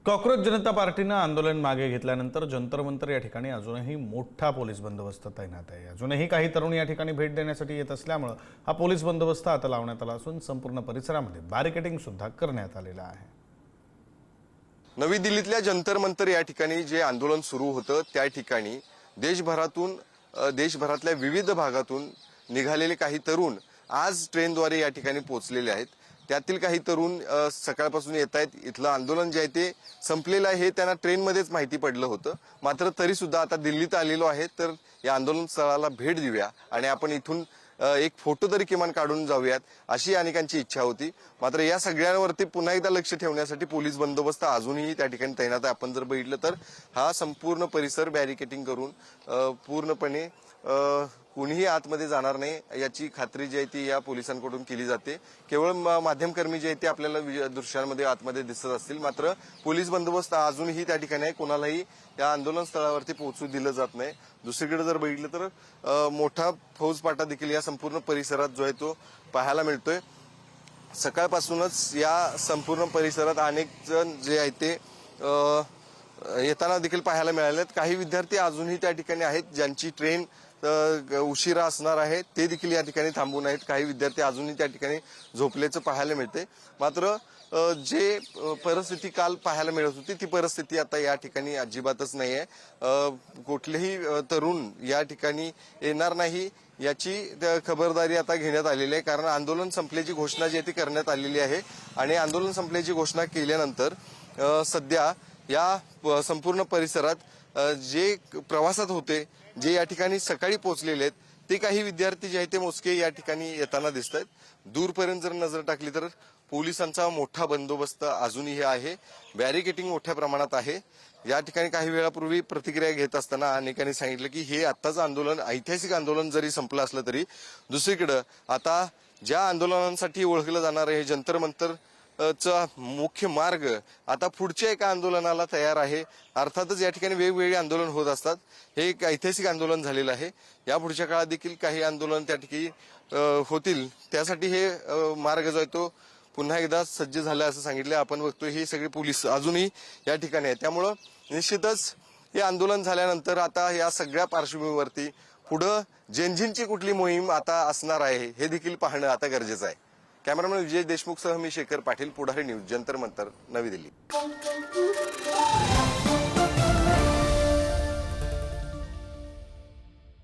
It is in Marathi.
कॉकरोच जनता पार्टीनं आंदोलन मागे घेतल्यानंतर जंतर मंतर या ठिकाणी अजूनही मोठा पोलीस बंदोबस्त तैनात आहे। अजूनही काही तरुण या ठिकाणी भेट देण्यासाठी येत असल्यामुळे हा पोलीस बंदोबस्त आता लावण्यात आला असून संपूर्ण परिसरामध्ये बॅरिकेडिंग सुद्धा करण्यात आलेलं आहे। नवी दिल्लीतल्या जंतर मंतर या ठिकाणी जे आंदोलन सुरू होतं त्या ठिकाणी देशभरातल्या विविध भागातून निघालेले काही तरुण आज ट्रेनद्वारे या ठिकाणी पोहोचलेले आहेत। त्यातील काही तरुण सकाळपासून येत आहेत। इथलं आंदोलन जे आहे ते संपलेलं आहे हे त्यांना ट्रेनमध्येच माहिती पडलं होतं। मात्र तरी सुद्धा आता दिल्लीत आलेलो आहे, तर या आंदोलन स्थळाला भेट देऊया आणि आपण इथून एक फोटो तरी किमान काढून जाऊयात अशी अनेकांची इच्छा होती। मात्र या सगळ्यांवरती पुन्हा एकदा लक्ष ठेवण्यासाठी पोलीस बंदोबस्त अजूनही त्या ठिकाणी तैनात आहे। आपण जर बघितलं तर हा संपूर्ण परिसर बॅरिकेटिंग करून पूर्णपणे कोणीही आतमध्ये जाणार नाही याची खात्री जी आहे ती या पोलिसांकडून केली जाते। केवळ माध्यमकर्मी जे आहेत ते आपल्याला दृश्यांमध्ये आतमध्ये दिसत असतील, मात्र पोलीस बंदोबस्त अजूनही त्या ठिकाणी आहे। कोणालाही या आंदोलन स्थळावरती पोहोचू दिलं जात नाही। दुसरीकडे जर बघितलं तर मोठा फौजपाटा देखील या संपूर्ण परिसरात जो आहे तो पाहायला मिळतोय। सकाळपासूनच या संपूर्ण परिसरात अनेक जण जे आहेत ते येताना देखील पाहायला मिळाले। काही विद्यार्थी अजूनही त्या ठिकाणी आहेत ज्यांची ट्रेन उशिरा असणार आहे, ते देखील या ठिकाणी थांबून आहेत। काही विद्यार्थी अजूनही त्या ठिकाणी झोपल्याचं पाहायला मिळते। मात्र जे परिस्थिती काल पाहायला मिळत होती ती परिस्थिती आता या ठिकाणी अजिबातच नाहीये। कुठलेही तरुण या ठिकाणी येणार नाही याची खबरदारी आता घेण्यात आलेली आहे, कारण आंदोलन संपल्याची घोषणा जी आहे ती करण्यात आलेली आहे। आणि आंदोलन संपल्याची घोषणा केल्यानंतर सध्या या संपूर्ण परिसरात जे प्रवासात होते, जे या ठिकाणी सकाळी पोहोचलेले आहेत, ते काही विद्यार्थी जे आहेत ते मोजके या ठिकाणी येताना दिसत आहेत। दूरपर्यंत जर नजर टाकली तर पोलिसांचा मोठा बंदोबस्त अजूनही आहे। बॅरिकेटिंग मोठ्या प्रमाणात आहे। या ठिकाणी काही वेळापूर्वी प्रतिक्रिया घेत असताना अनेकांनी सांगितलं की हे आत्ताचं आंदोलन ऐतिहासिक आंदोलन जरी संपलं असलं तरी दुसरीकडे आता ज्या आंदोलनांसाठी ओळखलं जाणार आहे जंतर मंतर चा मुख्य मार्ग आता पुढच्या एका आंदोलनाला तयार आहे। अर्थातच या ठिकाणी वेगवेगळे आंदोलन होत असतात। हे एक ऐतिहासिक आंदोलन झालेलं आहे। या पुढच्या काळात देखील काही आंदोलन त्या ठिकाणी होतील, त्यासाठी हे मार्ग जो आहे तो पुन्हा एकदा सज्ज झाला असं सांगितलं। आपण बघतोय हे सगळे पोलीस अजूनही या ठिकाणी आहेत। त्यामुळं निश्चितच हे आंदोलन झाल्यानंतर आता या सगळ्या पार्श्वभूमीवरती पुढं जेनझिनची कुठली मोहीम आता असणार आहे हे देखील पाहणं आता गरजेचं आहे। कॅमेरामॅन विजय देशमुख सह मी शेखर पाटील, पुढारी न्यूज, जंतर मंतर, नवी दिल्ली।